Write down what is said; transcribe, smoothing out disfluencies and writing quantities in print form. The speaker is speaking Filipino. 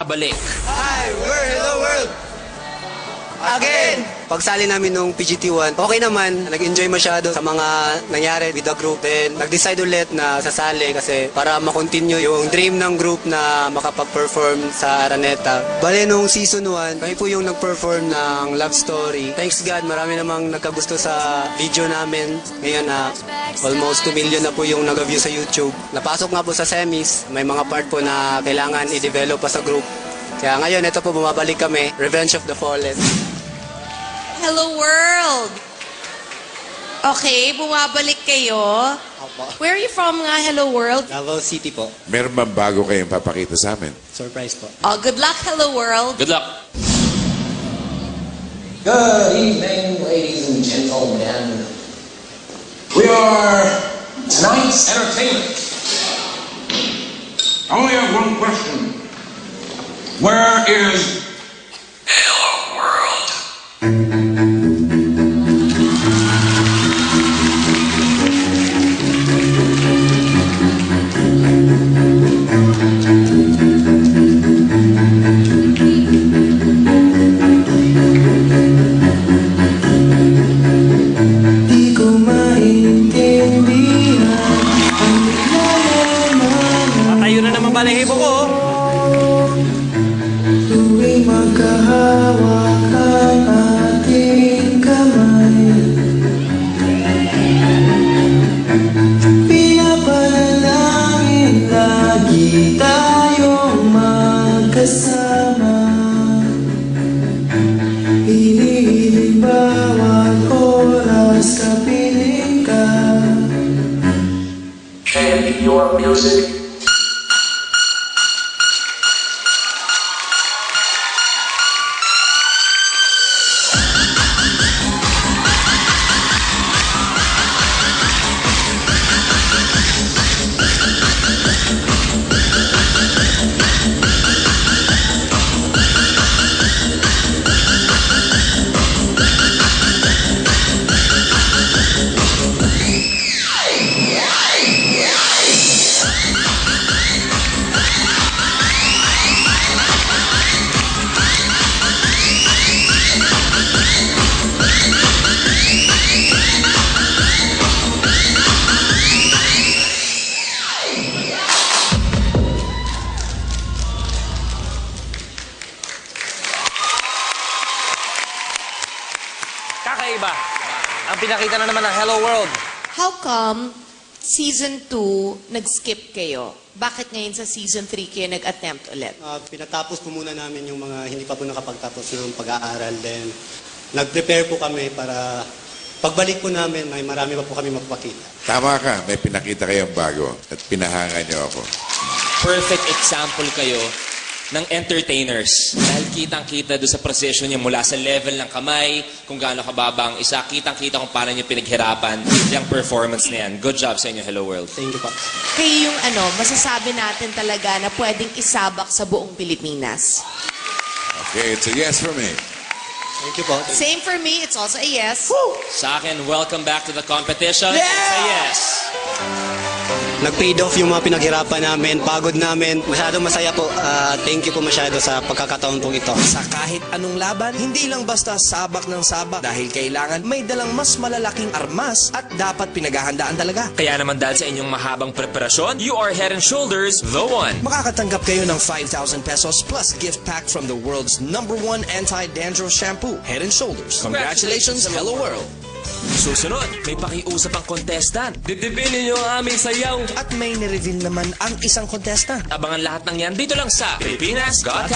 bumabalik. Hi, hello world! Again! Pagsali namin nung PGT1, okay naman. Nag-enjoy masyado sa mga nangyari with the group. Then, nag-decide ulit na sasali kasi para makontinue yung dream ng group na makapag-perform sa Araneta. Bale, nung season 1, kami po yung nag-perform ng Love Story. Thanks God, marami namang nagkagusto sa video namin. Ngayon na almost 2 million na po yung nag-view sa YouTube. Napasok nga po sa semis. May mga part po na kailangan i-develop pa sa group. Kaya ngayon, ito po, bumabalik kami. Revenge of the Fallen. Hello world! Okay, bumabalik kayo. Where are you from nga, Hello World? Davao City po. Meron bang bago kayong papakita sa amin? Surprise po. Oh, good luck, Hello World. Good luck! Good evening, ladies and gentlemen. We are tonight's entertainment. I only have one question. Where is Hello World? Di ko maintindihan ang nilalaman Patayo na naman balahibo ko. tuwing magkahawak ang ating kamay. Pinapanalangin lagi tayong magkasama. Hinihiling bawat oras kapiling ka. And your music. Kakaiba. Ang pinakita na naman ng Hello World. How come season 2 nag-skip kayo? Bakit ngayon sa season 3 kayo nag-attempt ulit? Pinatapos po muna namin yung mga hindi pa po nakapagtapos ng pag-aaral. Then, nag-prepare po kami para pagbalik po namin, may marami pa po kami mapapakita. Tama ka, may pinakita kayong bago at pinahanga niyo ako. Perfect example kayo ng entertainers. Dahil kitang-kita doon sa procession niya mula sa level ng kamay, kung gaano kababa ang isa, kitang-kita kung paano niya pinaghirapan yung performance na yan. Good job sa inyo, Hello World. Thank you po. Kayo yung masasabi natin talaga na pwedeng isabak sa buong Pilipinas. Okay, it's a yes for me. Thank you po. Same for me, it's also a yes. Sa akin, welcome back to the competition. It's a yes. Nag-paid off yung mga pinaghirapan namin, pagod namin. Masyadong masaya po. Thank you po masyado sa pagkakataon pong ito. Sa kahit anong laban, hindi lang basta sabak ng sabak dahil kailangan may dalang mas malalaking armas at dapat pinaghahandaan talaga. Kaya naman dahil sa inyong mahabang preparasyon, you are Head and Shoulders the one. Makakatanggap kayo ng 5,000 pesos plus gift pack from the world's #1 anti-dandruff shampoo, Head and Shoulders. Congratulations, Hello World! Susunod, may pakiusap ang contestant. Didibin ninyo ang aming sayaw. At may nireveal naman ang isang contestant. Abangan lahat ng yan dito lang sa Pilipinas Got